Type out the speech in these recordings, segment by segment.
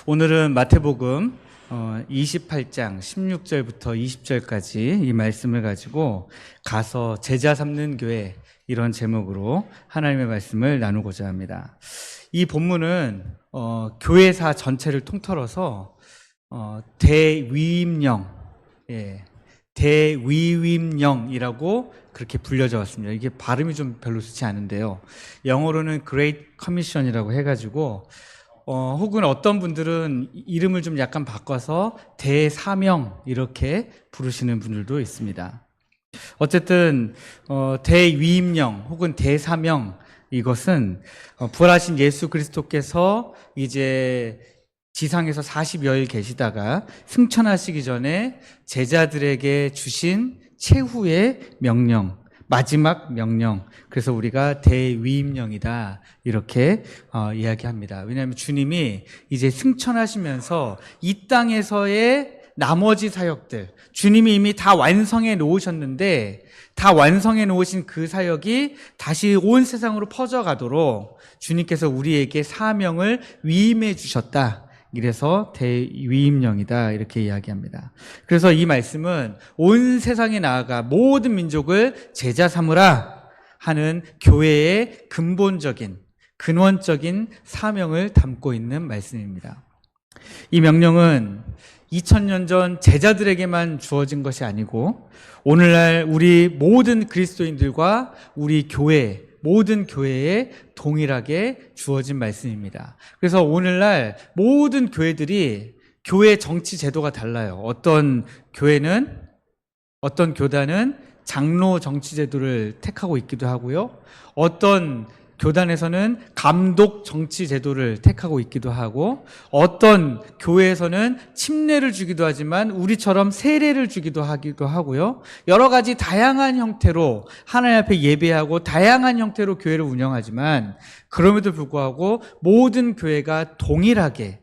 오늘은 마태복음 28장 16절부터 20절까지 이 말씀을 가지고 가서 제자 삼는 교회, 이런 제목으로 하나님의 말씀을 나누고자 합니다. 이 본문은 교회사 전체를 통틀어서 대위임령, 대위임령이라고 그렇게 불려져 왔습니다. 이게 발음이 좀 별로 좋지 않은데요. 영어로는 Great Commission이라고 해가지고 혹은 어떤 분들은 이름을 좀 약간 바꿔서 대사명 이렇게 부르시는 분들도 있습니다. 어쨌든 대위임령 혹은 대사명, 이것은 부활하신 예수 그리스도께서 이제 지상에서 40여일 계시다가 승천하시기 전에 제자들에게 주신 최후의 명령, 마지막 명령, 그래서 우리가 대위임령이다 이렇게 이야기합니다. 왜냐하면 주님이 이제 승천하시면서 이 땅에서의 나머지 사역들, 주님이 이미 다 완성해 놓으셨는데, 다 완성해 놓으신 그 사역이 다시 온 세상으로 퍼져가도록 주님께서 우리에게 사명을 위임해 주셨다. 이래서 대위임령이다 이렇게 이야기합니다. 그래서 이 말씀은 온 세상에 나아가 모든 민족을 제자 삼으라 하는 교회의 근본적인, 근원적인 사명을 담고 있는 말씀입니다. 이 명령은 2000년 전 제자들에게만 주어진 것이 아니고 오늘날 우리 모든 그리스도인들과 우리 교회, 모든 교회에 동일하게 주어진 말씀입니다. 그래서 오늘날 모든 교회들이 교회 정치 제도가 달라요. 어떤 교단은 장로 정치 제도를 택하고 있기도 하고요. 어떤 교단에서는 감독 정치 제도를 택하고 있기도 하고, 어떤 교회에서는 침례를 주기도 하지만 우리처럼 세례를 주기도 하고요. 여러 가지 다양한 형태로 하나님 앞에 예배하고 다양한 형태로 교회를 운영하지만, 그럼에도 불구하고 모든 교회가 동일하게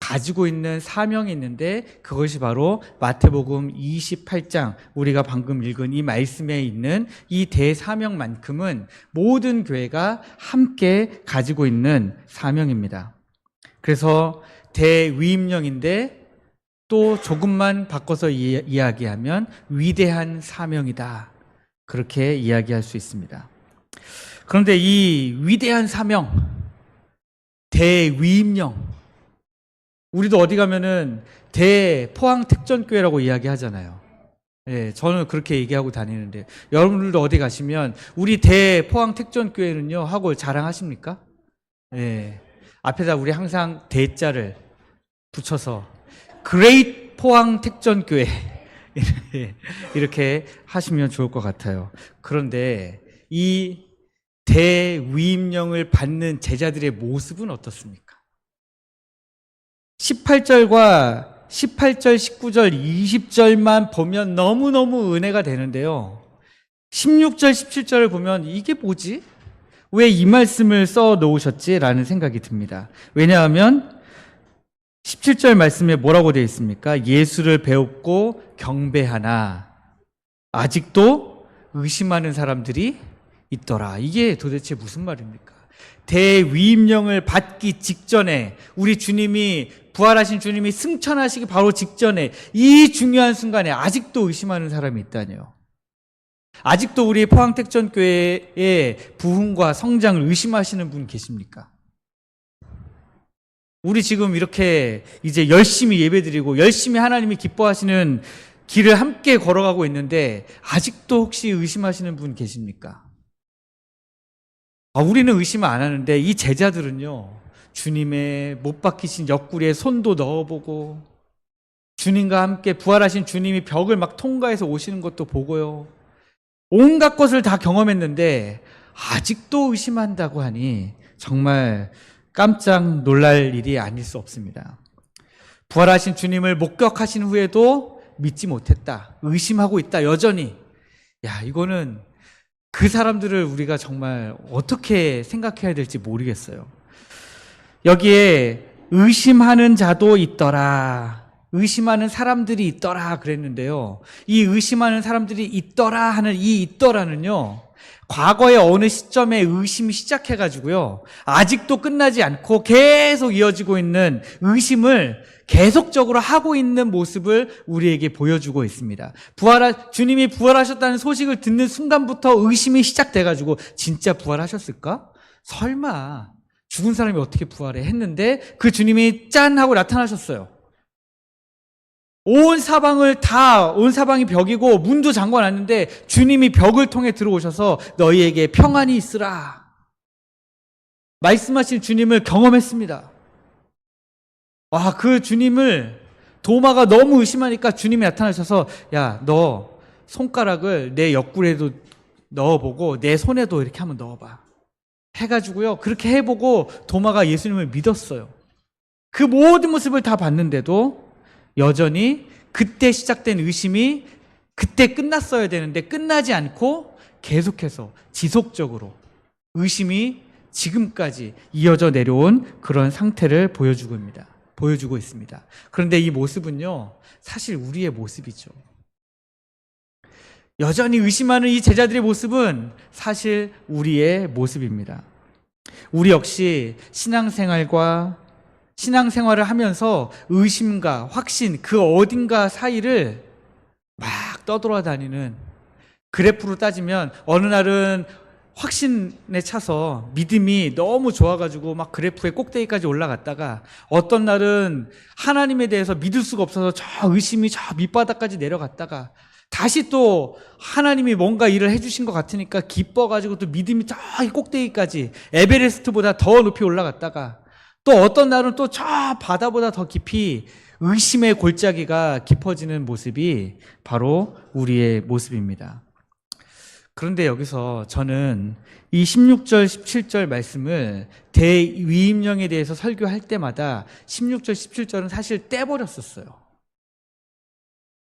가지고 있는 사명이 있는데, 그것이 바로 마태복음 28장, 우리가 방금 읽은 이 말씀에 있는 이 대사명만큼은 모든 교회가 함께 가지고 있는 사명입니다. 그래서 대위임령인데 또 조금만 바꿔서 이야기하면 위대한 사명이다, 그렇게 이야기할 수 있습니다. 그런데 이 위대한 사명, 대위임령, 우리도 어디 가면은 대포항택전교회라고 이야기하잖아요. 저는 그렇게 얘기하고 다니는데, 여러분들도 어디 가시면 우리 대포항택전교회는요 하고 자랑하십니까? 앞에다 우리 항상 대자를 붙여서 그레이트 포항택전교회 이렇게 하시면 좋을 것 같아요. 그런데 이 대위임령을 받는 제자들의 모습은 어떻습니까? 18절, 19절, 20절만 보면 너무너무 은혜가 되는데요. 16절, 17절을 보면 이게 뭐지? 왜 이 말씀을 써 놓으셨지? 라는 생각이 듭니다. 왜냐하면 17절 말씀에 뭐라고 되어 있습니까? 예수를 배웠고 경배하나 아직도 의심하는 사람들이 있더라. 이게 도대체 무슨 말입니까? 대위임령을 받기 직전에, 우리 주님이, 부활하신 주님이 승천하시기 바로 직전에, 이 중요한 순간에 아직도 의심하는 사람이 있다니요. 아직도 우리 포항택전교회의 부흥과 성장을 의심하시는 분 계십니까? 우리 지금 이렇게 이제 열심히 예배드리고 열심히 하나님이 기뻐하시는 길을 함께 걸어가고 있는데 아직도 혹시 의심하시는 분 계십니까? 우리는 의심을 안 하는데 이 제자들은요, 주님의 못 박히신 옆구리에 손도 넣어보고, 주님과 함께 부활하신 주님이 벽을 막 통과해서 오시는 것도 보고요, 온갖 것을 다 경험했는데 아직도 의심한다고 하니 정말 깜짝 놀랄 일이 아닐 수 없습니다. 부활하신 주님을 목격하신 후에도 믿지 못했다, 의심하고 있다, 여전히. 이거는 그 사람들을 우리가 정말 어떻게 생각해야 될지 모르겠어요. 여기에 의심하는 자도 있더라, 의심하는 사람들이 있더라 그랬는데요. 이 의심하는 사람들이 있더라 하는 이 있더라는요, 과거의 어느 시점에 의심이 시작해가지고요. 아직도 끝나지 않고 계속 이어지고 있는 의심을 계속적으로 하고 있는 모습을 우리에게 보여주고 있습니다. 주님이 부활하셨다는 소식을 듣는 순간부터 의심이 시작돼가지고 진짜 부활하셨을까? 설마 죽은 사람이 어떻게 부활해? 했는데 그 주님이 짠 하고 나타나셨어요. 온 사방이 벽이고 문도 잠궈놨는데 주님이 벽을 통해 들어오셔서 너희에게 평안이 있으라 말씀하신 주님을 경험했습니다. 와, 그 주님을 도마가 너무 의심하니까 주님이 나타나셔서 야, 너 손가락을 내 옆구리에도 넣어보고 내 손에도 이렇게 한번 넣어봐 해가지고요. 그렇게 해보고 도마가 예수님을 믿었어요. 그 모든 모습을 다 봤는데도 여전히 그때 시작된 의심이 그때 끝났어야 되는데 끝나지 않고 계속해서 지속적으로 의심이 지금까지 이어져 내려온 그런 상태를 보여주고 있습니다. 그런데 이 모습은요, 사실 우리의 모습이죠. 여전히 의심하는 이 제자들의 모습은 사실 우리의 모습입니다. 우리 역시 신앙생활을 하면서 의심과 확신 그 어딘가 사이를 막 떠돌아다니는, 그래프로 따지면 어느 날은 확신에 차서 믿음이 너무 좋아가지고 막 그래프의 꼭대기까지 올라갔다가 어떤 날은 하나님에 대해서 믿을 수가 없어서 저 의심이 저 밑바닥까지 내려갔다가 다시 또 하나님이 뭔가 일을 해주신 것 같으니까 기뻐가지고 또 믿음이 저 꼭대기까지 에베레스트보다 더 높이 올라갔다가 또 어떤 날은 또 저 바다보다 더 깊이 의심의 골짜기가 깊어지는 모습이 바로 우리의 모습입니다. 그런데 여기서 저는 이 16절, 17절 말씀을 대위임령에 대해서 설교할 때마다 16절, 17절은 사실 떼버렸었어요.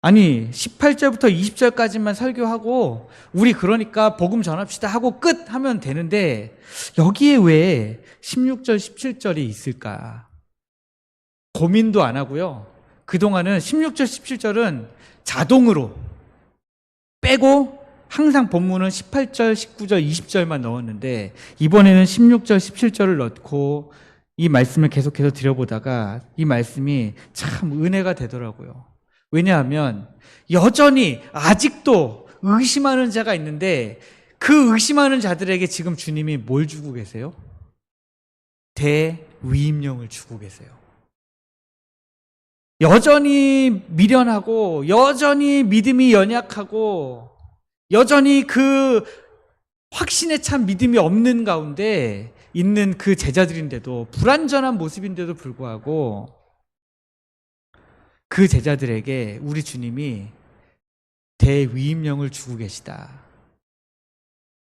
아니 18절부터 20절까지만 설교하고 우리 그러니까 복음 전합시다 하고 끝 하면 되는데 여기에 왜 16절, 17절이 있을까? 고민도 안 하고요. 그동안은 16절, 17절은 자동으로 빼고 항상 본문은 18절, 19절, 20절만 넣었는데 이번에는 16절, 17절을 넣고 이 말씀을 계속해서 드려보다가 이 말씀이 참 은혜가 되더라고요. 왜냐하면 여전히 아직도 의심하는 자가 있는데 그 의심하는 자들에게 지금 주님이 뭘 주고 계세요? 대위임령을 주고 계세요. 여전히 미련하고 여전히 믿음이 연약하고 여전히 그 확신에 찬 믿음이 없는 가운데 있는 그 제자들인데도 불완전한 모습인데도 불구하고 그 제자들에게 우리 주님이 대위임령을 주고 계시다.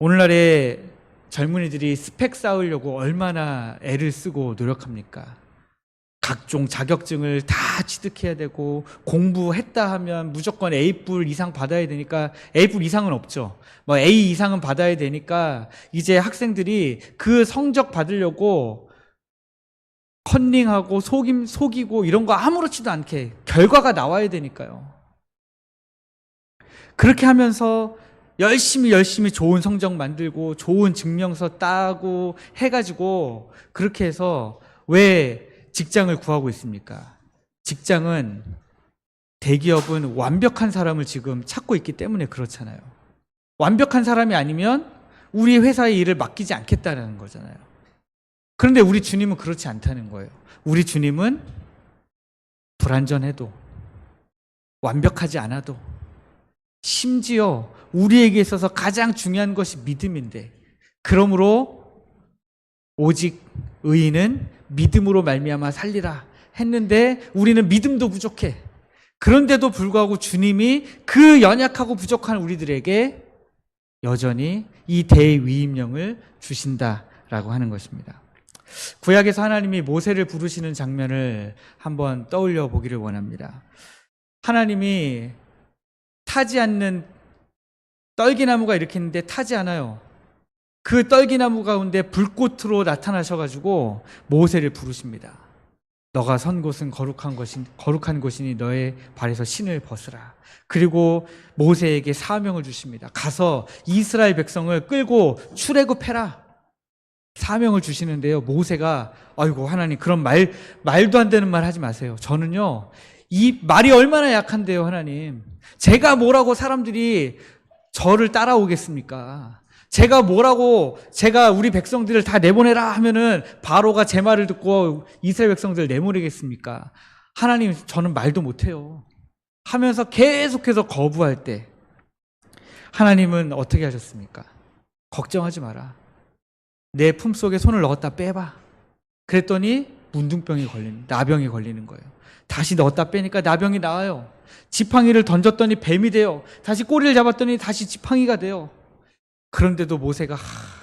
오늘날의 젊은이들이 스펙 쌓으려고 얼마나 애를 쓰고 노력합니까? 각종 자격증을 다 취득해야 되고 공부했다 하면 무조건 A뿔 이상 받아야 되니까 A뿔 이상은 없죠. 뭐 A 이상은 받아야 되니까 이제 학생들이 그 성적 받으려고 컨닝하고 속이고 이런 거 아무렇지도 않게 결과가 나와야 되니까요. 그렇게 하면서 열심히 좋은 성적 만들고 좋은 증명서 따고 해가지고 그렇게 해서 왜 직장을 구하고 있습니까? 직장은 대기업은 완벽한 사람을 지금 찾고 있기 때문에 그렇잖아요. 완벽한 사람이 아니면 우리 회사의 일을 맡기지 않겠다는 거잖아요. 그런데 우리 주님은 그렇지 않다는 거예요. 우리 주님은 불완전해도 완벽하지 않아도 심지어 우리에게 있어서 가장 중요한 것이 믿음인데 그러므로 오직 의인은 믿음으로 말미암아 살리라 했는데 우리는 믿음도 부족해. 그런데도 불구하고 주님이 그 연약하고 부족한 우리들에게 여전히 이 대위임령을 주신다라고 하는 것입니다. 구약에서 하나님이 모세를 부르시는 장면을 한번 떠올려 보기를 원합니다. 하나님이 타지 않는 떨기나무가 이렇게 있는데 타지 않아요. 그 떨기나무 가운데 불꽃으로 나타나셔가지고 모세를 부르십니다. 너가 선 곳은 거룩한 곳이니 너의 발에서 신을 벗으라. 그리고 모세에게 사명을 주십니다. 가서 이스라엘 백성을 끌고 출애굽해라. 사명을 주시는데요. 모세가 아이고 하나님 그런 말도 안 되는 말 하지 마세요. 저는요 이 말이 얼마나 약한데요. 하나님 제가 뭐라고 사람들이 저를 따라오겠습니까? 제가 뭐라고 제가 우리 백성들을 다 내보내라 하면은 바로가 제 말을 듣고 이스라엘 백성들을 내보내겠습니까? 하나님 저는 말도 못해요 하면서 계속해서 거부할 때 하나님은 어떻게 하셨습니까? 걱정하지 마라. 내 품속에 손을 넣었다 빼봐. 그랬더니 문둥병이 나병이 걸리는 거예요. 다시 넣었다 빼니까 나병이 나와요. 지팡이를 던졌더니 뱀이 돼요. 다시 꼬리를 잡았더니 다시 지팡이가 돼요. 그런데도 모세가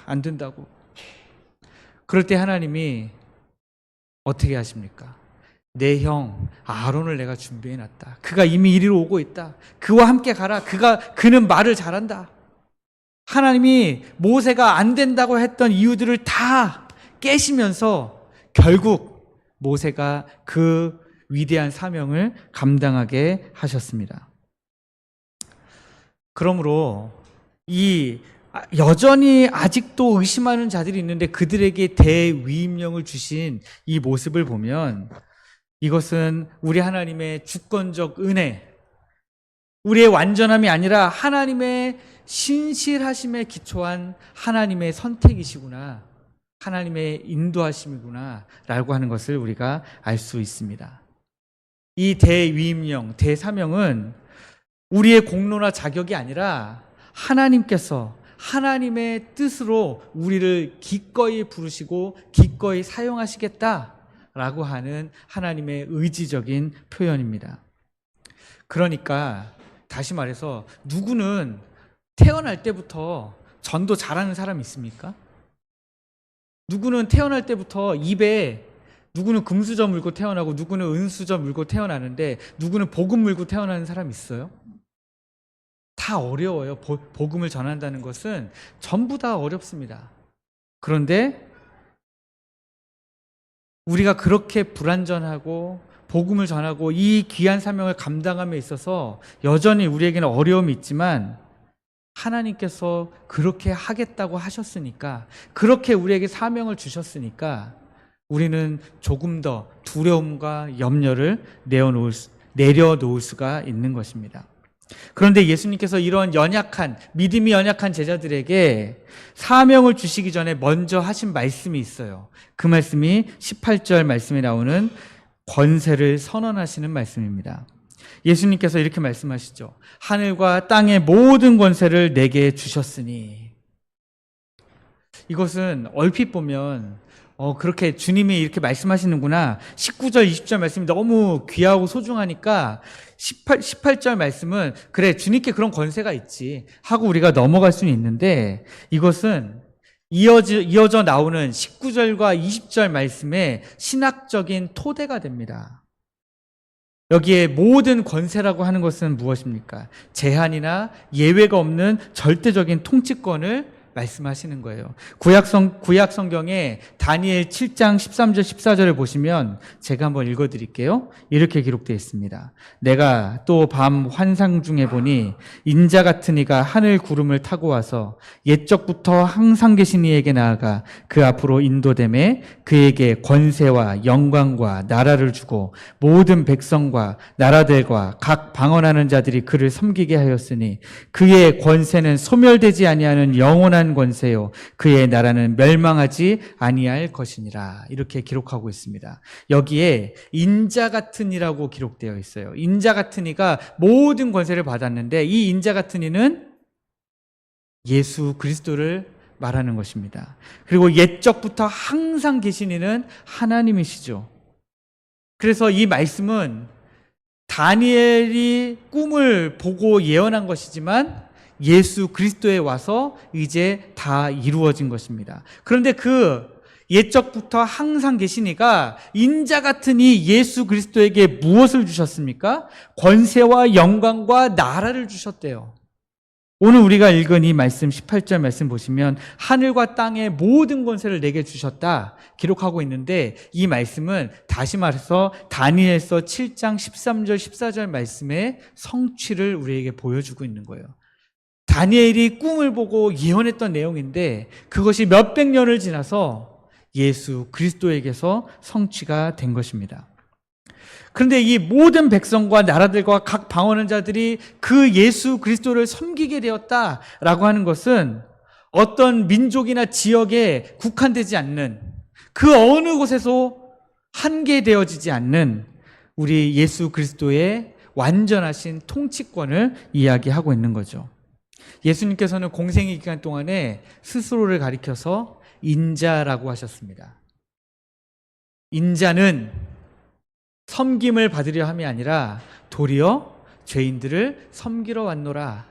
안 된다고. 그럴 때 하나님이 어떻게 하십니까? 내 형 아론을 내가 준비해놨다. 그가 이미 이리로 오고 있다. 그와 함께 가라. 그는 말을 잘한다. 하나님이 모세가 안 된다고 했던 이유들을 다 깨시면서 결국 모세가 그 위대한 사명을 감당하게 하셨습니다. 그러므로 여전히 아직도 의심하는 자들이 있는데 그들에게 대위임령을 주신 이 모습을 보면 이것은 우리 하나님의 주권적 은혜, 우리의 완전함이 아니라 하나님의 신실하심에 기초한 하나님의 선택이시구나, 하나님의 인도하심이구나 라고 하는 것을 우리가 알 수 있습니다. 이 대위임령, 대사명은 우리의 공로나 자격이 아니라 하나님께서 하나님의 뜻으로 우리를 기꺼이 부르시고 기꺼이 사용하시겠다라고 하는 하나님의 의지적인 표현입니다. 그러니까 다시 말해서 누구는 태어날 때부터 전도 잘하는 사람이 있습니까? 누구는 태어날 때부터 입에 누구는 금수저 물고 태어나고 누구는 은수저 물고 태어나는데 누구는 복음 물고 태어나는 사람이 있어요? 다 어려워요. 복음을 전한다는 것은 전부 다 어렵습니다. 그런데 우리가 그렇게 불완전하고 복음을 전하고 이 귀한 사명을 감당함에 있어서 여전히 우리에게는 어려움이 있지만 하나님께서 그렇게 하겠다고 하셨으니까, 그렇게 우리에게 사명을 주셨으니까 우리는 조금 더 두려움과 염려를 내려놓을 수가 있는 것입니다. 그런데 예수님께서 이런 믿음이 연약한 제자들에게 사명을 주시기 전에 먼저 하신 말씀이 있어요. 그 말씀이 18절 말씀에 나오는 권세를 선언하시는 말씀입니다. 예수님께서 이렇게 말씀하시죠. 하늘과 땅의 모든 권세를 내게 주셨으니. 이것은 얼핏 보면 그렇게 주님이 이렇게 말씀하시는구나, 19절 20절 말씀이 너무 귀하고 소중하니까 18절 말씀은 그래 주님께 그런 권세가 있지 하고 우리가 넘어갈 수는 있는데, 이것은 이어져 나오는 19절과 20절 말씀의 신학적인 토대가 됩니다. 여기에 모든 권세라고 하는 것은 무엇입니까? 제한이나 예외가 없는 절대적인 통치권을 말씀하시는 거예요. 구약 성경에 다니엘 7장 13절 14절을 보시면 제가 한번 읽어드릴게요. 이렇게 기록되어 있습니다. 내가 또 밤 환상 중에 보니 인자 같은 이가 하늘 구름을 타고 와서 옛적부터 항상 계신 이에게 나아가 그 앞으로 인도되매 그에게 권세와 영광과 나라를 주고 모든 백성과 나라들과 각 방언하는 자들이 그를 섬기게 하였으니 그의 권세는 소멸되지 아니하는 영원한 권세요 그의 나라는 멸망하지 아니할 것이니라. 이렇게 기록하고 있습니다. 여기에 인자 같은 이라고 기록되어 있어요. 인자 같은 이가 모든 권세를 받았는데 이 인자 같은 이는 예수 그리스도를 말하는 것입니다. 그리고 옛적부터 항상 계신 이는 하나님이시죠. 그래서 이 말씀은 다니엘이 꿈을 보고 예언한 것이지만 예수 그리스도에 와서 이제 다 이루어진 것입니다. 그런데 그 옛적부터 항상 계시니가 인자 같은 이 예수 그리스도에게 무엇을 주셨습니까? 권세와 영광과 나라를 주셨대요. 오늘 우리가 읽은 이 말씀 18절 말씀 보시면 하늘과 땅의 모든 권세를 내게 주셨다 기록하고 있는데, 이 말씀은 다시 말해서 다니엘서 7장 13절 14절 말씀의 성취를 우리에게 보여주고 있는 거예요. 다니엘이 꿈을 보고 예언했던 내용인데 그것이 몇백 년을 지나서 예수 그리스도에게서 성취가 된 것입니다. 그런데 이 모든 백성과 나라들과 각 방언하는 자들이 그 예수 그리스도를 섬기게 되었다라고 하는 것은 어떤 민족이나 지역에 국한되지 않는, 그 어느 곳에서 한계되어지지 않는 우리 예수 그리스도의 완전하신 통치권을 이야기하고 있는 거죠. 예수님께서는 공생의 기간 동안에 스스로를 가리켜서 인자라고 하셨습니다. 인자는 섬김을 받으려 함이 아니라 도리어 죄인들을 섬기러 왔노라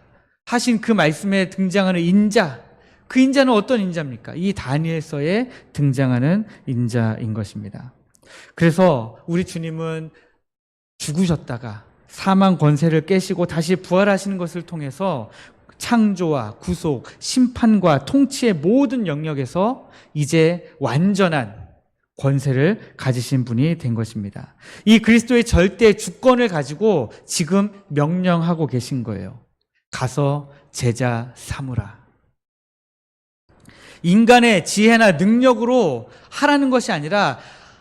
하신 그 말씀에 등장하는 인자, 그 인자는 어떤 인자입니까? 이 다니엘서에 등장하는 인자인 것입니다. 그래서 우리 주님은 죽으셨다가 사망 권세를 깨시고 다시 부활하시는 것을 통해서 창조와 구속, 심판과 통치의 모든 영역에서 이제 완전한 권세를 가지신 분이 된 것입니다. 이 그리스도의 절대 주권을 가지고 지금 명령하고 계신 거예요. 가서 제자 삼으라. 인간의 지혜나 능력으로 하라는 것이 아니라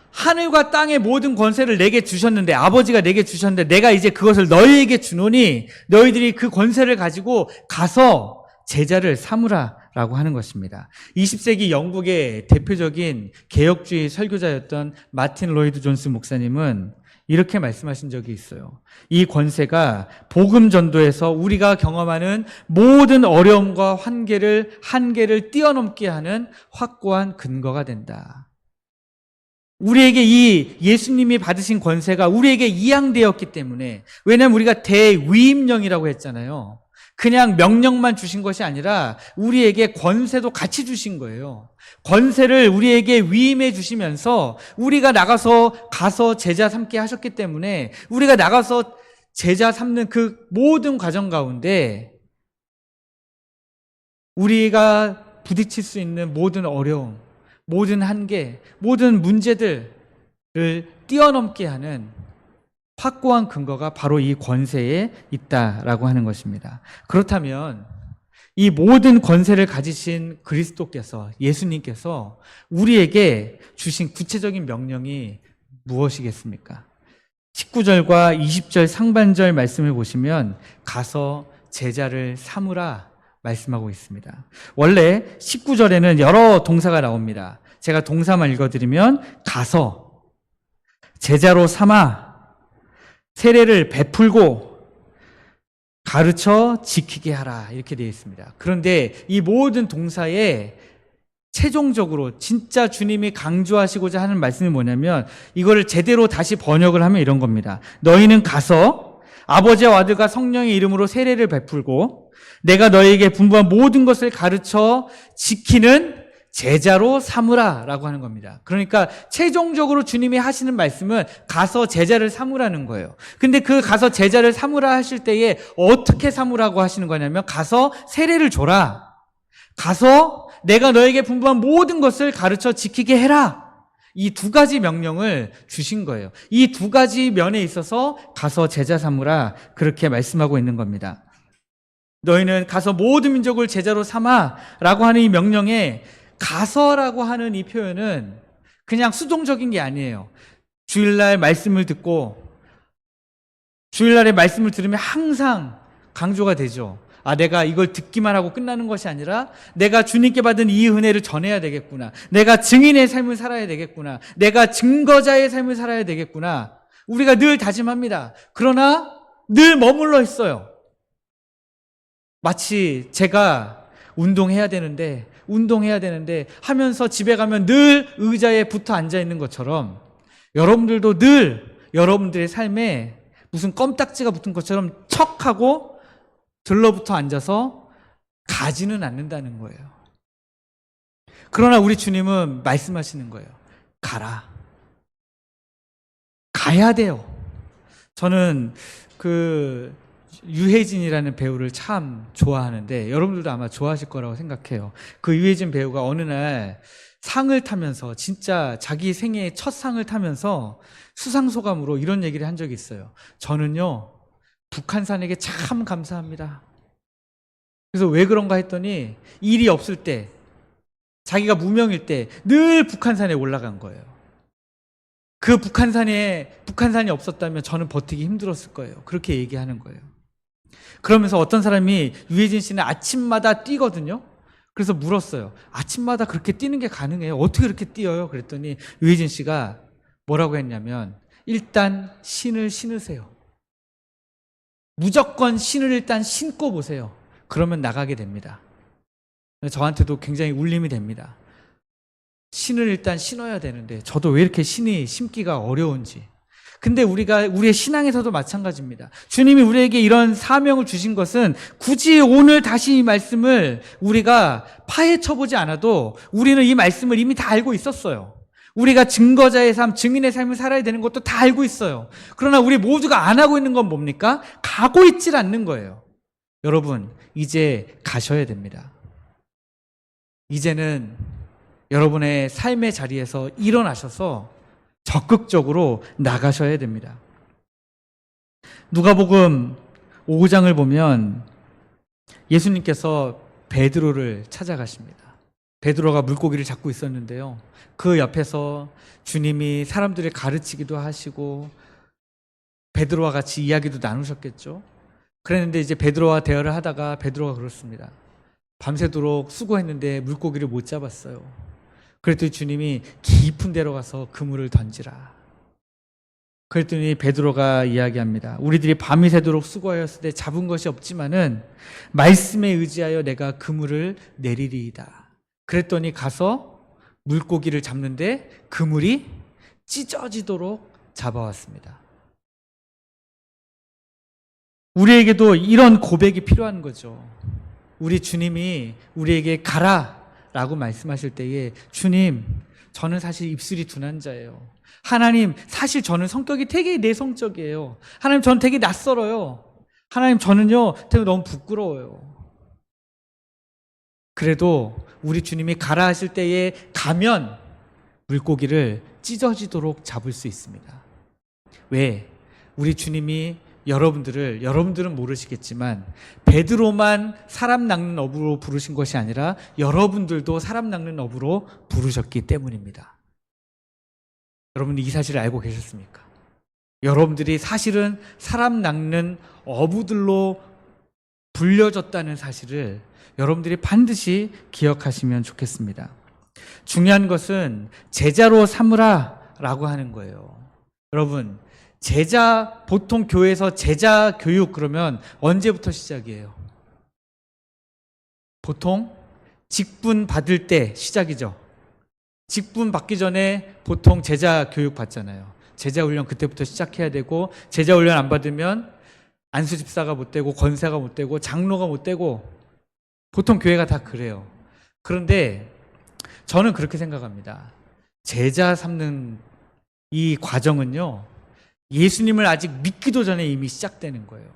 하늘과 땅의 모든 권세를 내게 주셨는데, 아버지가 내게 주셨는데 내가 이제 그것을 너희에게 주노니 너희들이 그 권세를 가지고 가서 제자를 삼으라 라고 하는 것입니다. 20세기 영국의 대표적인 개혁주의 설교자였던 마틴 로이드 존스 목사님은 이렇게 말씀하신 적이 있어요. 이 권세가 복음 전도에서 우리가 경험하는 모든 어려움과 한계를 뛰어넘게 하는 확고한 근거가 된다. 우리에게 이 예수님이 받으신 권세가 우리에게 이양되었기 때문에, 왜냐하면 우리가 대위임령이라고 했잖아요. 그냥 명령만 주신 것이 아니라 우리에게 권세도 같이 주신 거예요. 권세를 우리에게 위임해 주시면서 우리가 가서 제자 삼게 하셨기 때문에 우리가 나가서 제자 삼는 그 모든 과정 가운데 우리가 부딪힐 수 있는 모든 어려움, 모든 한계, 모든 문제들을 뛰어넘게 하는 확고한 근거가 바로 이 권세에 있다라고 하는 것입니다. 그렇다면 이 모든 권세를 가지신 그리스도께서, 예수님께서 우리에게 주신 구체적인 명령이 무엇이겠습니까? 19절과 20절 상반절 말씀을 보시면 가서 제자를 삼으라 말씀하고 있습니다. 원래 19절에는 여러 동사가 나옵니다. 제가 동사만 읽어드리면 가서, 제자로 삼아, 세례를 베풀고, 가르쳐 지키게 하라 이렇게 되어 있습니다. 그런데 이 모든 동사에 최종적으로 진짜 주님이 강조하시고자 하는 말씀이 뭐냐면, 이거를 제대로 다시 번역을 하면 이런 겁니다. 너희는 가서 아버지와 아들과 성령의 이름으로 세례를 베풀고 내가 너희에게 분부한 모든 것을 가르쳐 지키는 제자로 삼으라 라고 하는 겁니다. 그러니까 최종적으로 주님이 하시는 말씀은 가서 제자를 삼으라는 거예요. 근데 그 가서 제자를 삼으라 하실 때에 어떻게 삼으라고 하시는 거냐면, 가서 세례를 줘라, 가서 내가 너에게 분부한 모든 것을 가르쳐 지키게 해라, 이 두 가지 명령을 주신 거예요. 이 두 가지 면에 있어서 가서 제자 삼으라 그렇게 말씀하고 있는 겁니다. 너희는 가서 모든 민족을 제자로 삼아 라고 하는 이 명령에 가서라고 하는 이 표현은 그냥 수동적인 게 아니에요. 주일날 말씀을 듣고 주일날의 말씀을 들으면 항상 강조가 되죠. 내가 이걸 듣기만 하고 끝나는 것이 아니라 내가 주님께 받은 이 은혜를 전해야 되겠구나, 내가 증인의 삶을 살아야 되겠구나, 내가 증거자의 삶을 살아야 되겠구나, 우리가 늘 다짐합니다. 그러나 늘 머물러 있어요. 마치 제가 운동해야 되는데 하면서 집에 가면 늘 의자에 붙어 앉아 있는 것처럼, 여러분들도 늘 여러분들의 삶에 무슨 껌딱지가 붙은 것처럼 척하고 들러붙어 앉아서 가지는 않는다는 거예요. 그러나 우리 주님은 말씀하시는 거예요. 가라. 가야 돼요. 저는 유해진이라는 배우를 참 좋아하는데 여러분들도 아마 좋아하실 거라고 생각해요. 그 유해진 배우가 어느 날 상을 타면서 진짜 자기 생애 첫 상을 타면서 수상소감으로 이런 얘기를 한 적이 있어요. 저는요 북한산에게 참 감사합니다. 그래서 왜 그런가 했더니 일이 없을 때 자기가 무명일 때 늘 북한산에 올라간 거예요. 그 북한산이 없었다면 저는 버티기 힘들었을 거예요. 그렇게 얘기하는 거예요. 그러면서 어떤 사람이 유해진 씨는 아침마다 뛰거든요. 그래서 물었어요. 아침마다 그렇게 뛰는 게 가능해요? 어떻게 그렇게 뛰어요? 그랬더니 유해진 씨가 뭐라고 했냐면 일단 신을 신으세요. 무조건 신을 일단 신고 보세요. 그러면 나가게 됩니다. 저한테도 굉장히 울림이 됩니다. 신을 일단 신어야 되는데 저도 왜 이렇게 신이 심기가 어려운지. 근데 우리의 신앙에서도 마찬가지입니다. 주님이 우리에게 이런 사명을 주신 것은 굳이 오늘 다시 이 말씀을 우리가 파헤쳐보지 않아도 우리는 이 말씀을 이미 다 알고 있었어요. 우리가 증거자의 삶, 증인의 삶을 살아야 되는 것도 다 알고 있어요. 그러나 우리 모두가 안 하고 있는 건 뭡니까? 가고 있질 않는 거예요. 여러분, 이제 가셔야 됩니다. 이제는 여러분의 삶의 자리에서 일어나셔서 적극적으로 나가셔야 됩니다. 누가복음 5장을 보면 예수님께서 베드로를 찾아가십니다. 베드로가 물고기를 잡고 있었는데요. 그 옆에서 주님이 사람들을 가르치기도 하시고 베드로와 같이 이야기도 나누셨겠죠. 그랬는데 이제 베드로와 대화를 하다가 베드로가 그렇습니다. 밤새도록 수고했는데 물고기를 못 잡았어요. 그랬더니 주님이 깊은 데로 가서 그물을 던지라. 그랬더니 베드로가 이야기합니다. 우리들이 밤이 새도록 수고하였을 때 잡은 것이 없지만은 말씀에 의지하여 내가 그물을 내리리이다. 그랬더니 가서 물고기를 잡는데 그물이 찢어지도록 잡아왔습니다. 우리에게도 이런 고백이 필요한 거죠. 우리 주님이 우리에게 가라 라고 말씀하실 때에 주님, 저는 사실 입술이 둔한 자예요. 하나님, 사실 저는 성격이 되게 내성적이에요. 하나님, 저는 되게 낯설어요. 하나님, 저는요 되게 너무 부끄러워요. 그래도 우리 주님이 가라 하실 때에 가면 물고기를 찢어지도록 잡을 수 있습니다. 왜? 우리 주님이 여러분들은 모르시겠지만 베드로만 사람 낚는 어부로 부르신 것이 아니라 여러분들도 사람 낚는 어부로 부르셨기 때문입니다. 여러분 이 사실을 알고 계셨습니까? 여러분들이 사실은 사람 낚는 어부들로 불려졌다는 사실을 여러분들이 반드시 기억하시면 좋겠습니다. 중요한 것은 제자로 삼으라 라고 하는 거예요. 여러분, 보통 교회에서 제자 교육 그러면 언제부터 시작이에요? 보통 직분 받을 때 시작이죠. 직분 받기 전에 보통 제자 교육 받잖아요. 제자 훈련 그때부터 시작해야 되고, 제자 훈련 안 받으면 안수 집사가 못 되고, 권사가 못 되고, 장로가 못 되고, 보통 교회가 다 그래요. 그런데 저는 그렇게 생각합니다. 제자 삼는 이 과정은요, 예수님을 아직 믿기도 전에 이미 시작되는 거예요.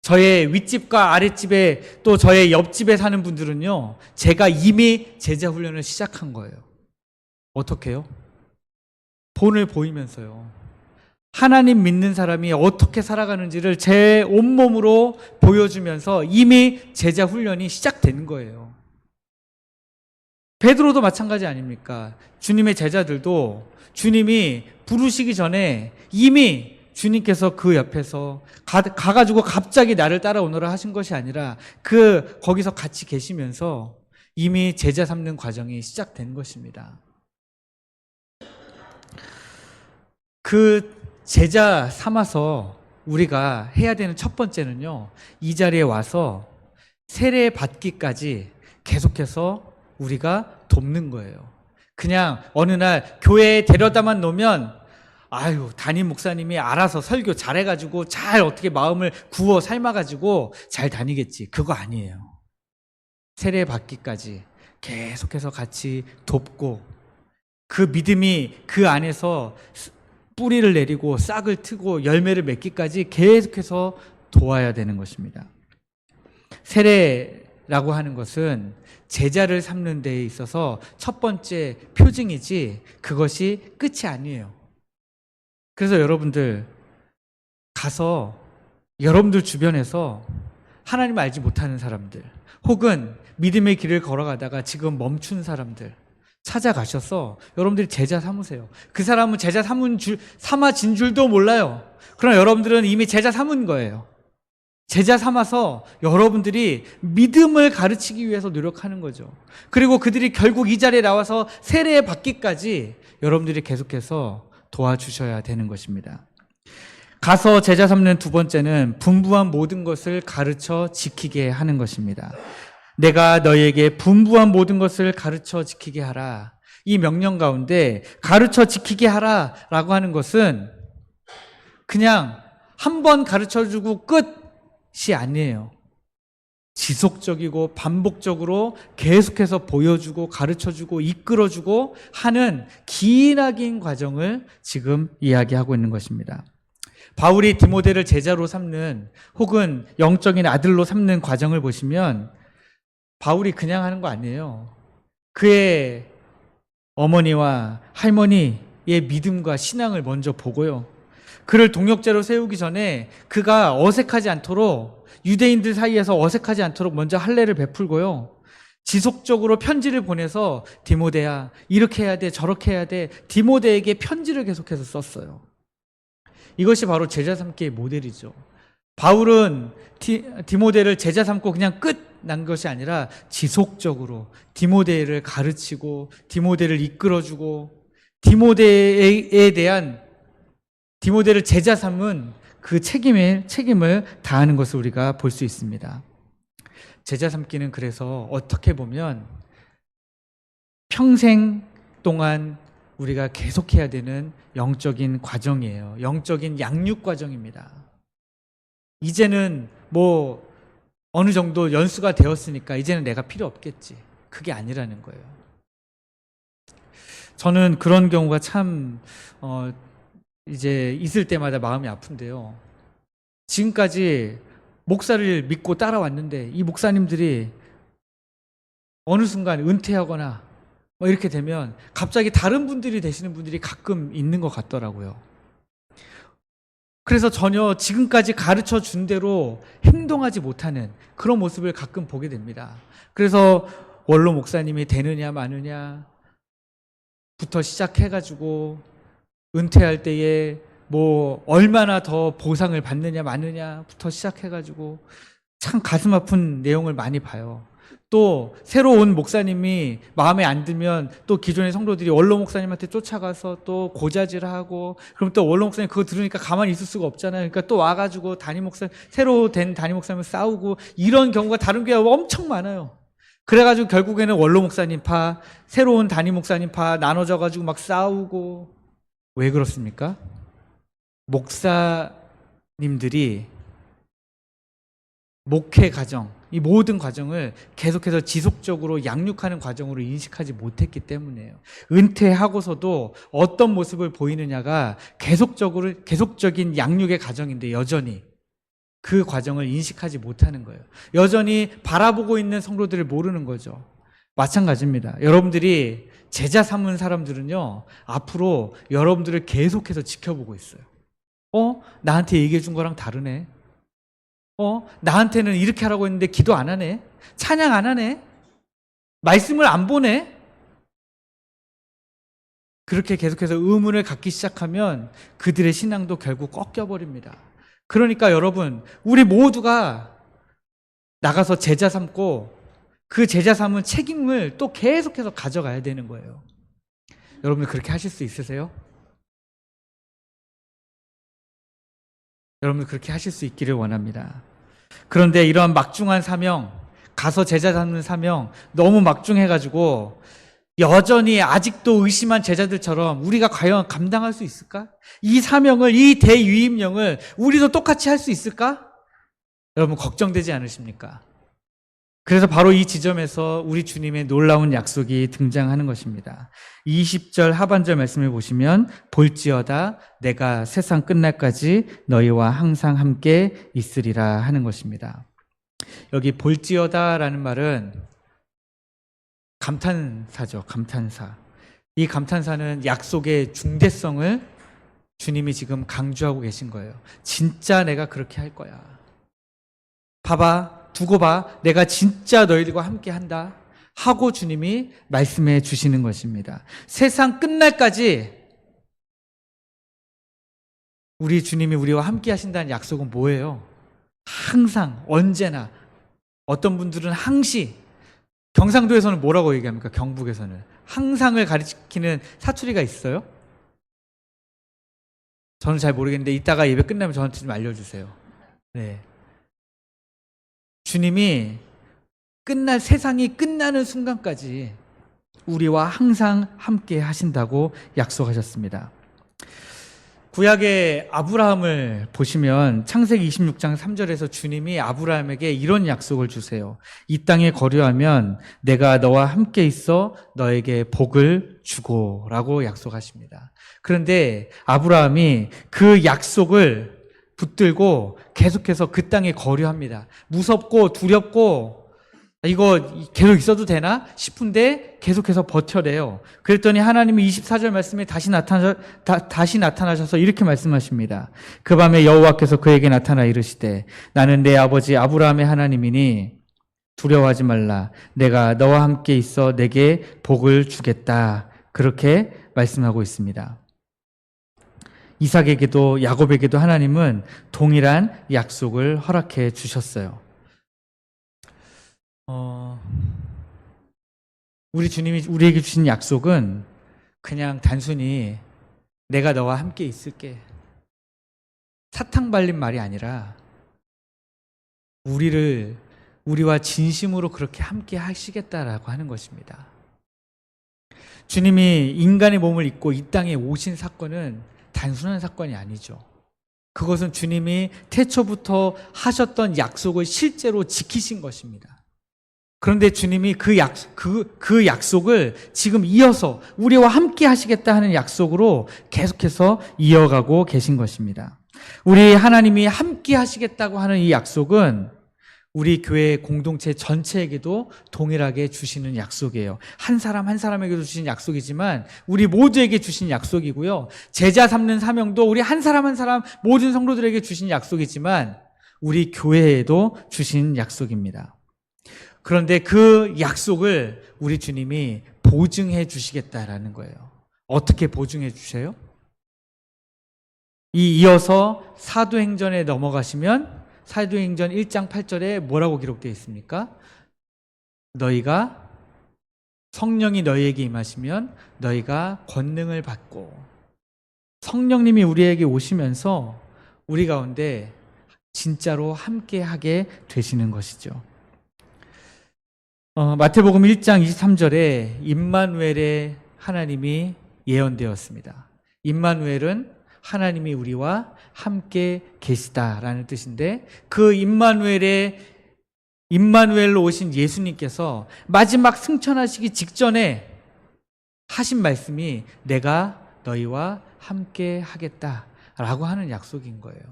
저의 윗집과 아랫집에 또 저의 옆집에 사는 분들은요, 제가 이미 제자 훈련을 시작한 거예요. 어떻게 해요? 본을 보이면서요. 하나님 믿는 사람이 어떻게 살아가는지를 제 온몸으로 보여주면서 이미 제자 훈련이 시작된 거예요. 베드로도 마찬가지 아닙니까? 주님의 제자들도 주님이 부르시기 전에 이미 주님께서 그 옆에서 가가지고 갑자기 나를 따라오너라 하신 것이 아니라 거기서 같이 계시면서 이미 제자 삼는 과정이 시작된 것입니다. 그 제자 삼아서 우리가 해야 되는 첫 번째는요, 이 자리에 와서 세례 받기까지 계속해서 우리가 돕는 거예요. 그냥 어느 날 교회에 데려다만 놓으면 담임 목사님이 알아서 설교 잘해가지고 잘 어떻게 마음을 구워 삶아가지고 잘 다니겠지. 그거 아니에요. 세례 받기까지 계속해서 같이 돕고 그 믿음이 그 안에서 뿌리를 내리고 싹을 트고 열매를 맺기까지 계속해서 도와야 되는 것입니다. 세례라고 하는 것은 제자를 삼는 데 있어서 첫 번째 표징이지 그것이 끝이 아니에요. 그래서 여러분들 가서 여러분들 주변에서 하나님을 알지 못하는 사람들 혹은 믿음의 길을 걸어가다가 지금 멈춘 사람들 찾아가셔서 여러분들이 제자 삼으세요. 그 사람은 제자 삼아진 줄도 몰라요. 그러나 여러분들은 이미 제자 삼은 거예요. 제자 삼아서 여러분들이 믿음을 가르치기 위해서 노력하는 거죠. 그리고 그들이 결국 이 자리에 나와서 세례 받기까지 여러분들이 계속해서 도와주셔야 되는 것입니다. 가서 제자 삼는 두 번째는 분부한 모든 것을 가르쳐 지키게 하는 것입니다. 내가 너희에게 분부한 모든 것을 가르쳐 지키게 하라. 이 명령 가운데 가르쳐 지키게 하라라고 하는 것은 그냥 한 번 가르쳐주고 끝이 아니에요. 지속적이고 반복적으로 계속해서 보여주고 가르쳐주고 이끌어주고 하는 기나긴 과정을 지금 이야기하고 있는 것입니다. 바울이 디모데를 제자로 삼는 혹은 영적인 아들로 삼는 과정을 보시면 바울이 그냥 하는 거 아니에요. 그의 어머니와 할머니의 믿음과 신앙을 먼저 보고요. 그를 동역자로 세우기 전에 그가 어색하지 않도록 유대인들 사이에서 어색하지 않도록 먼저 할례를 베풀고요. 지속적으로 편지를 보내서 디모데야 이렇게 해야 돼 저렇게 해야 돼 디모데에게 편지를 계속해서 썼어요. 이것이 바로 제자 삼기의 모델이죠. 바울은 디모데를 제자 삼고 그냥 끝 난 것이 아니라 지속적으로 디모데를 가르치고 디모데를 이끌어주고 디모데를 제자 삼은 그 책임을 다하는 것을 우리가 볼 수 있습니다. 제자 삼기는 그래서 어떻게 보면 평생 동안 우리가 계속해야 되는 영적인 과정이에요. 영적인 양육 과정입니다. 이제는 어느 정도 연수가 되었으니까 이제는 내가 필요 없겠지. 그게 아니라는 거예요. 저는 그런 경우가 참 이제 있을 때마다 마음이 아픈데요. 지금까지 목사를 믿고 따라왔는데 이 목사님들이 어느 순간 은퇴하거나 이렇게 되면 갑자기 다른 분들이 되시는 분들이 가끔 있는 것 같더라고요. 그래서 전혀 지금까지 가르쳐 준 대로 행동하지 못하는 그런 모습을 가끔 보게 됩니다. 그래서 원로 목사님이 되느냐 마느냐부터 시작해가지고 은퇴할 때에 얼마나 더 보상을 받느냐 마느냐부터 시작해가지고 참 가슴 아픈 내용을 많이 봐요. 또 새로 온 목사님이 마음에 안 들면 또 기존의 성도들이 원로 목사님한테 쫓아가서 또 고자질하고 그럼 또 원로 목사님 그거 들으니까 가만히 있을 수가 없잖아요. 그러니까 또 와가지고 새로 된 담임 목사님 싸우고 이런 경우가 다른 교회가 엄청 많아요. 그래가지고 결국에는 원로 목사님 파, 새로운 담임 목사님 파 나눠져가지고 막 싸우고. 왜 그렇습니까? 목사님들이 목회 과정, 이 모든 과정을 계속해서 지속적으로 양육하는 과정으로 인식하지 못했기 때문이에요. 은퇴하고서도 어떤 모습을 보이느냐가 계속적인 양육의 과정인데 여전히 그 과정을 인식하지 못하는 거예요. 여전히 바라보고 있는 성도들을 모르는 거죠. 마찬가지입니다. 여러분들이 제자 삼은 사람들은요, 앞으로 여러분들을 계속해서 지켜보고 있어요. 나한테 얘기해 준 거랑 다르네. 나한테는 이렇게 하라고 했는데 기도 안 하네. 찬양 안 하네. 말씀을 안 보네. 그렇게 계속해서 의문을 갖기 시작하면 그들의 신앙도 결국 꺾여버립니다. 그러니까 여러분, 우리 모두가 나가서 제자 삼고 그 제자 삼은 책임을 또 계속해서 가져가야 되는 거예요. 여러분 그렇게 하실 수 있으세요? 여러분 그렇게 하실 수 있기를 원합니다. 그런데 이러한 막중한 사명, 가서 제자 삼는 사명 너무 막중해가지고 여전히 아직도 의심한 제자들처럼 우리가 과연 감당할 수 있을까? 이 사명을, 이 대유임령을 우리도 똑같이 할 수 있을까? 여러분 걱정되지 않으십니까? 그래서 바로 이 지점에서 우리 주님의 놀라운 약속이 등장하는 것입니다. 20절 하반절 말씀을 보시면 볼지어다 내가 세상 끝날까지 너희와 항상 함께 있으리라 하는 것입니다. 여기 볼지어다라는 말은 감탄사죠. 감탄사. 이 감탄사는 약속의 중대성을 주님이 지금 강조하고 계신 거예요. 진짜 내가 그렇게 할 거야. 봐봐, 두고 봐. 내가 진짜 너희들과 함께 한다. 하고 주님이 말씀해 주시는 것입니다. 세상 끝날까지 우리 주님이 우리와 함께 하신다는 약속은 뭐예요? 항상, 언제나. 어떤 분들은 항시, 경상도에서는 뭐라고 얘기합니까? 경북에서는. 항상을 가리키는 사투리가 있어요? 저는 잘 모르겠는데 이따가 예배 끝나면 저한테 좀 알려주세요. 네. 주님이 세상이 끝나는 순간까지 우리와 항상 함께 하신다고 약속하셨습니다. 구약의 아브라함을 보시면 창세기 26장 3절에서 주님이 아브라함에게 이런 약속을 주세요. 이 땅에 거류하면 내가 너와 함께 있어 너에게 복을 주고 라고 약속하십니다. 그런데 아브라함이 그 약속을 붙들고 계속해서 그 땅에 거류합니다. 무섭고 두렵고 이거 계속 있어도 되나 싶은데 계속해서 버텨내요. 그랬더니 하나님이 24절 말씀에 다시 나타나셔서 이렇게 말씀하십니다. 그 밤에 여호와께서 그에게 나타나 이르시되 나는 내 아버지 아브라함의 하나님이니 두려워하지 말라. 내가 너와 함께 있어 내게 복을 주겠다. 그렇게 말씀하고 있습니다. 이삭에게도 야곱에게도 하나님은 동일한 약속을 허락해 주셨어요. 우리 주님이 우리에게 주신 약속은 그냥 단순히 내가 너와 함께 있을게, 사탕 발린 말이 아니라 우리와 진심으로 그렇게 함께 하시겠다라고 하는 것입니다. 주님이 인간의 몸을 입고 이 땅에 오신 사건은 단순한 사건이 아니죠. 그것은 주님이 태초부터 하셨던 약속을 실제로 지키신 것입니다. 그런데 주님이 그 약속을 지금 이어서 우리와 함께 하시겠다 하는 약속으로 계속해서 이어가고 계신 것입니다. 우리 하나님이 함께 하시겠다고 하는 이 약속은 우리 교회 공동체 전체에게도 동일하게 주시는 약속이에요. 한 사람 한 사람에게도 주신 약속이지만 우리 모두에게 주신 약속이고요. 제자 삼는 사명도 우리 한 사람 한 사람 모든 성도들에게 주신 약속이지만 우리 교회에도 주신 약속입니다. 그런데 그 약속을 우리 주님이 보증해 주시겠다라는 거예요. 어떻게 보증해 주세요? 이어서 사도행전에 넘어가시면 사도행전 1장 8절에 뭐라고 기록되어 있습니까? 너희가 성령이 너희에게 임하시면 너희가 권능을 받고, 성령님이 우리에게 오시면서 우리 가운데 진짜로 함께하게 되시는 것이죠. 마태복음 1장 23절에 임마누엘의 하나님이 예언되었습니다. 임마누엘은 하나님이 우리와 함께 계시다라는 뜻인데, 그 임마누엘로 오신 예수님께서 마지막 승천하시기 직전에 하신 말씀이 내가 너희와 함께 하겠다라고 하는 약속인 거예요.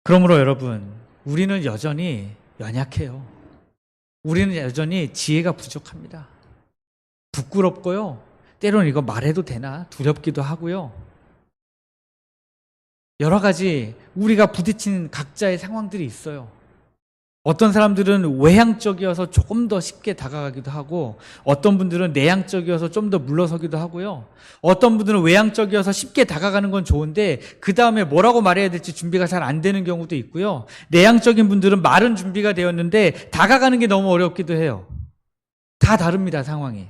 그러므로 여러분, 우리는 여전히 연약해요. 우리는 여전히 지혜가 부족합니다. 부끄럽고요. 때로는 이거 말해도 되나 두렵기도 하고요. 여러 가지 우리가 부딪히는 각자의 상황들이 있어요. 어떤 사람들은 외향적이어서 조금 더 쉽게 다가가기도 하고, 어떤 분들은 내향적이어서 좀 더 물러서기도 하고요. 어떤 분들은 외향적이어서 쉽게 다가가는 건 좋은데 그 다음에 뭐라고 말해야 될지 준비가 잘 안 되는 경우도 있고요. 내향적인 분들은 말은 준비가 되었는데 다가가는 게 너무 어렵기도 해요. 다 다릅니다, 상황이.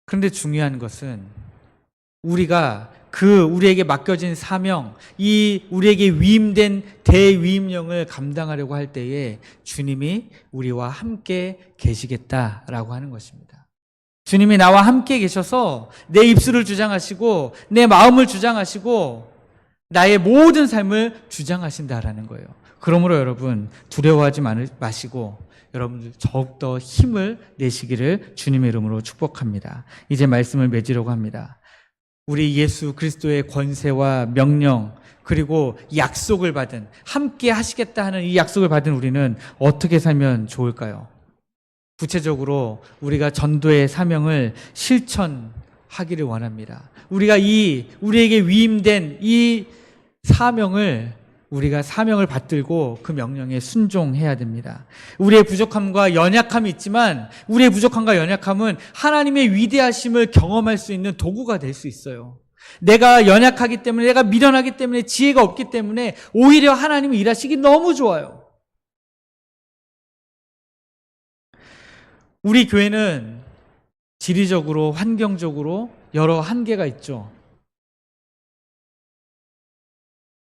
그런데 중요한 것은 우리가 우리에게 맡겨진 사명, 우리에게 위임된 대위임령을 감당하려고 할 때에 주님이 우리와 함께 계시겠다라고 하는 것입니다. 주님이 나와 함께 계셔서 내 입술을 주장하시고 내 마음을 주장하시고 나의 모든 삶을 주장하신다라는 거예요. 그러므로 여러분 두려워하지 마시고 여러분들 더욱더 힘을 내시기를 주님의 이름으로 축복합니다. 이제 말씀을 맺으려고 합니다. 우리 예수 그리스도의 권세와 명령 그리고 약속을 받은 함께 하시겠다 하는 이 약속을 받은 우리는 어떻게 살면 좋을까요? 구체적으로 우리가 전도의 사명을 실천하기를 원합니다. 우리에게 위임된 이 우리가 사명을 받들고 그 명령에 순종해야 됩니다. 우리의 부족함과 연약함이 있지만 우리의 부족함과 연약함은 하나님의 위대하심을 경험할 수 있는 도구가 될 수 있어요. 내가 연약하기 때문에, 내가 미련하기 때문에, 지혜가 없기 때문에 오히려 하나님이 일하시기 너무 좋아요. 우리 교회는 지리적으로, 환경적으로 여러 한계가 있죠.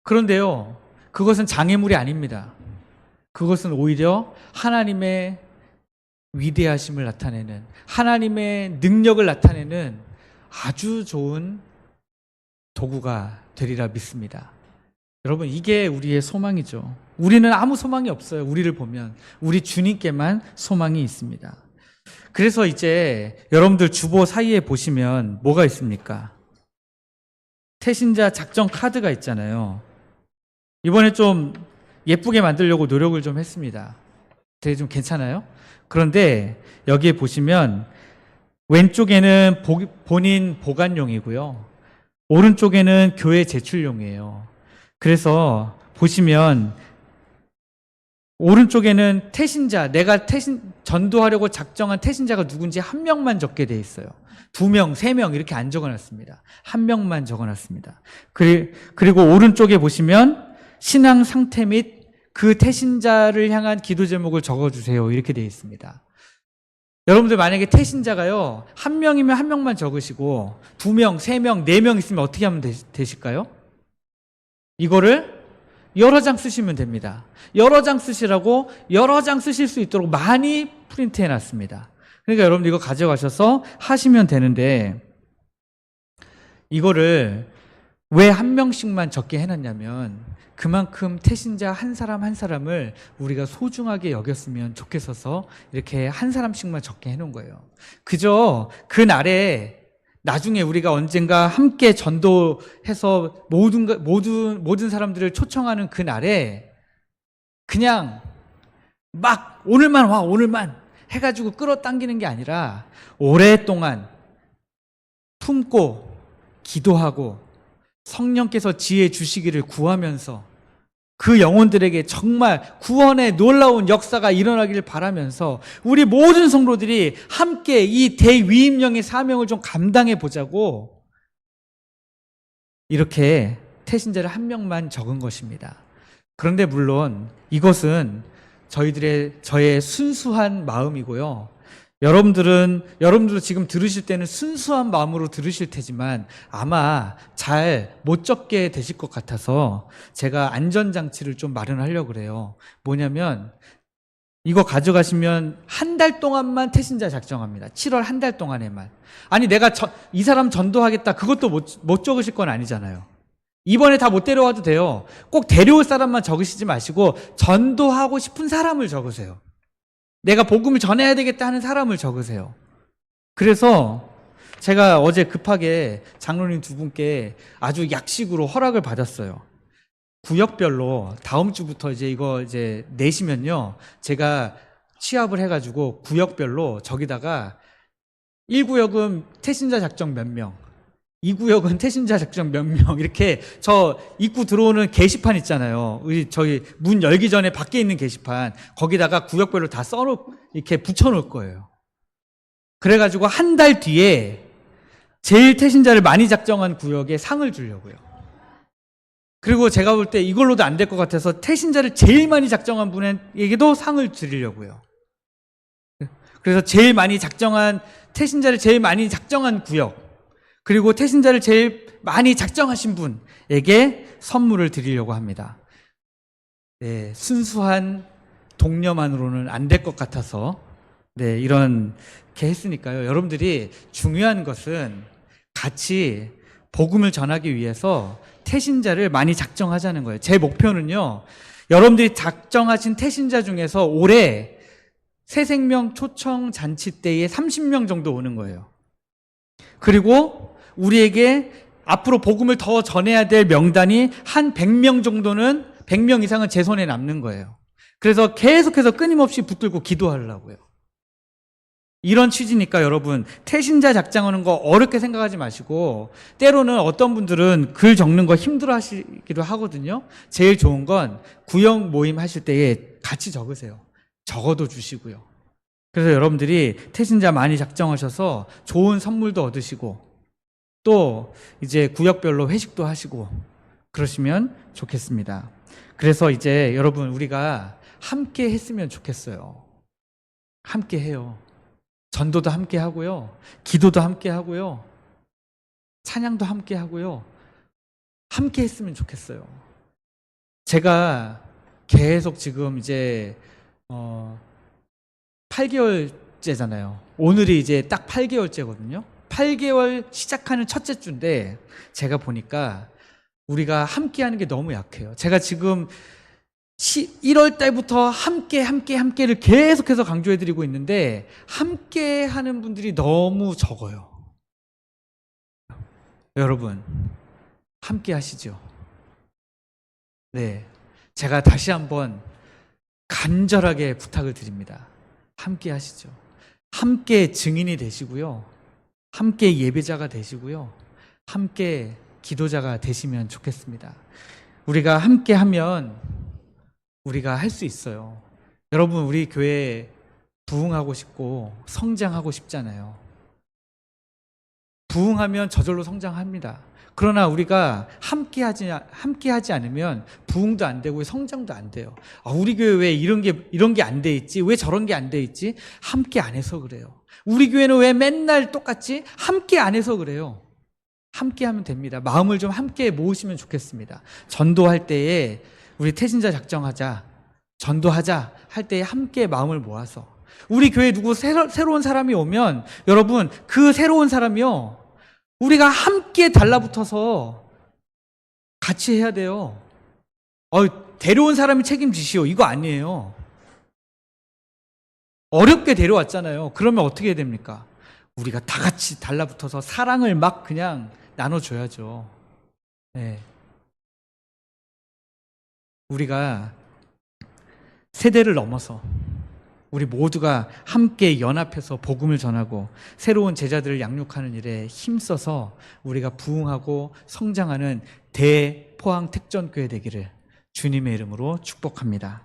그런데요, 그것은 장애물이 아닙니다. 그것은 오히려 하나님의 위대하심을 나타내는, 하나님의 능력을 나타내는 아주 좋은 도구가 되리라 믿습니다. 여러분, 이게 우리의 소망이죠. 우리는 아무 소망이 없어요. 우리를 보면 우리 주님께만 소망이 있습니다. 그래서 이제 여러분들 주보 사이에 보시면 뭐가 있습니까? 태신자 작전 카드가 있잖아요. 이번에 좀 예쁘게 만들려고 노력을 좀 했습니다. 되게 좀 괜찮아요? 그런데 여기에 보시면 왼쪽에는 본인 보관용이고요. 오른쪽에는 교회 제출용이에요. 그래서 보시면 오른쪽에는 태신자, 내가 전도하려고 작정한 태신자가 누군지 한 명만 적게 돼 있어요. 2명, 3명 이렇게 안 적어놨습니다. 한 명만 적어놨습니다. 그리고 오른쪽에 보시면 신앙 상태 및 그 태신자를 향한 기도 제목을 적어주세요. 이렇게 되어 있습니다. 여러분들 만약에 태신자가요, 한 명이면 한 명만 적으시고 2명, 3명, 4명 있으면 어떻게 하면 되실까요? 이거를 여러 장 쓰시면 됩니다. 여러 장 쓰시라고 여러 장 쓰실 수 있도록 많이 프린트해 놨습니다. 그러니까 여러분들 이거 가져가셔서 하시면 되는데, 이거를 왜 한 명씩만 적게 해놨냐면 그만큼 태신자 한 사람 한 사람을 우리가 소중하게 여겼으면 좋겠어서 이렇게 한 사람씩만 적게 해놓은 거예요. 그저 그 날에 나중에 우리가 언젠가 함께 전도해서 모든 사람들을 초청하는 그 날에 그냥 막 오늘만 와, 오늘만 해가지고 끌어당기는 게 아니라 오랫동안 품고 기도하고 성령께서 지혜 주시기를 구하면서 그 영혼들에게 정말 구원의 놀라운 역사가 일어나기를 바라면서 우리 모든 성도들이 함께 이 대위임령의 사명을 좀 감당해 보자고 이렇게 태신자를 한 명만 적은 것입니다. 그런데 물론 이것은 저의 순수한 마음이고요. 여러분들도 지금 들으실 때는 순수한 마음으로 들으실 테지만 아마 잘 못 적게 되실 것 같아서 제가 안전장치를 좀 마련하려고 그래요. 뭐냐면 이거 가져가시면 한 달 동안만 태신자 작정합니다. 7월 한 달 동안에만. 아니 내가 이 사람 전도하겠다 그것도 못 적으실 건 아니잖아요. 이번에 다 못 데려와도 돼요. 꼭 데려올 사람만 적으시지 마시고 전도하고 싶은 사람을 적으세요. 내가 복음을 전해야 되겠다 하는 사람을 적으세요. 그래서 제가 어제 급하게 장로님 2분께 아주 약식으로 허락을 받았어요. 구역별로 다음 주부터 이거 내시면요, 제가 취합을 해가지고 구역별로 저기다가 1구역은 태신자 작정 몇 명, 2구역은 태신자 작정 몇 명, 이렇게 저 입구 들어오는 게시판 있잖아요. 저희 문 열기 전에 밖에 있는 게시판, 거기다가 구역별로 다 이렇게 붙여놓을 거예요. 그래가지고 한 달 뒤에 제일 태신자를 많이 작정한 구역에 상을 주려고요. 그리고 제가 볼 때 이걸로도 안 될 것 같아서 태신자를 제일 많이 작정한 분에게도 상을 드리려고요. 그래서 태신자를 제일 많이 작정한 구역, 그리고 태신자를 제일 많이 작정하신 분에게 선물을 드리려고 합니다. 네, 순수한 독려만으로는 안 될 것 같아서 이렇게 했으니까요. 여러분들이 중요한 것은 같이 복음을 전하기 위해서 태신자를 많이 작정하자는 거예요. 제 목표는요, 여러분들이 작정하신 태신자 중에서 올해 새생명 초청 잔치 때에 30명 정도 오는 거예요. 그리고 우리에게 앞으로 복음을 더 전해야 될 명단이 한 100명 정도는 100명 이상은 제 손에 남는 거예요. 그래서 계속해서 끊임없이 붙들고 기도하려고요. 이런 취지니까 여러분, 태신자 작정하는 거 어렵게 생각하지 마시고, 때로는 어떤 분들은 글 적는 거 힘들어 하시기도 하거든요. 제일 좋은 건 구역 모임 하실 때에 같이 적으세요. 적어도 주시고요. 그래서 여러분들이 태신자 많이 작정하셔서 좋은 선물도 얻으시고, 또 이제 구역별로 회식도 하시고 그러시면 좋겠습니다. 그래서 이제 여러분, 우리가 함께 했으면 좋겠어요. 함께 해요. 전도도 함께 하고요. 기도도 함께 하고요. 찬양도 함께 하고요. 함께 했으면 좋겠어요. 제가 계속 지금 이제 8개월째잖아요. 오늘이 이제 딱 8개월째거든요. 8개월 시작하는 첫째 주인데 제가 보니까 우리가 함께 하는 게 너무 약해요. 제가 지금 1월 달부터 함께를 계속해서 강조해드리고 있는데 함께 하는 분들이 너무 적어요. 여러분, 함께 하시죠. 네, 제가 다시 한번 간절하게 부탁을 드립니다. 함께 하시죠. 함께 증인이 되시고요. 함께 예배자가 되시고요. 함께 기도자가 되시면 좋겠습니다. 우리가 함께 하면 우리가 할 수 있어요. 여러분, 우리 교회 부흥하고 싶고 성장하고 싶잖아요. 부흥하면 저절로 성장합니다. 그러나 우리가 함께 하지 않으면 부흥도 안 되고 성장도 안 돼요. 우리 교회 왜 이런 게 안 돼 있지? 왜 저런 게 안 돼 있지? 함께 안 해서 그래요. 우리 교회는 왜 맨날 똑같지? 함께 안 해서 그래요. 함께 하면 됩니다. 마음을 좀 함께 모으시면 좋겠습니다. 전도할 때에 우리 태신자 작정하자, 전도하자 할 때에 함께 마음을 모아서, 우리 교회에 누구 새로운 사람이 오면 여러분, 그 새로운 사람이요, 우리가 함께 달라붙어서 같이 해야 돼요. 데려온 사람이 책임지시오, 이거 아니에요. 어렵게 데려왔잖아요. 그러면 어떻게 해야 됩니까? 우리가 다 같이 달라붙어서 사랑을 막 그냥 나눠줘야죠. 네. 우리가 세대를 넘어서 우리 모두가 함께 연합해서 복음을 전하고 새로운 제자들을 양육하는 일에 힘써서 우리가 부흥하고 성장하는 대포항 특전교회 되기를 주님의 이름으로 축복합니다.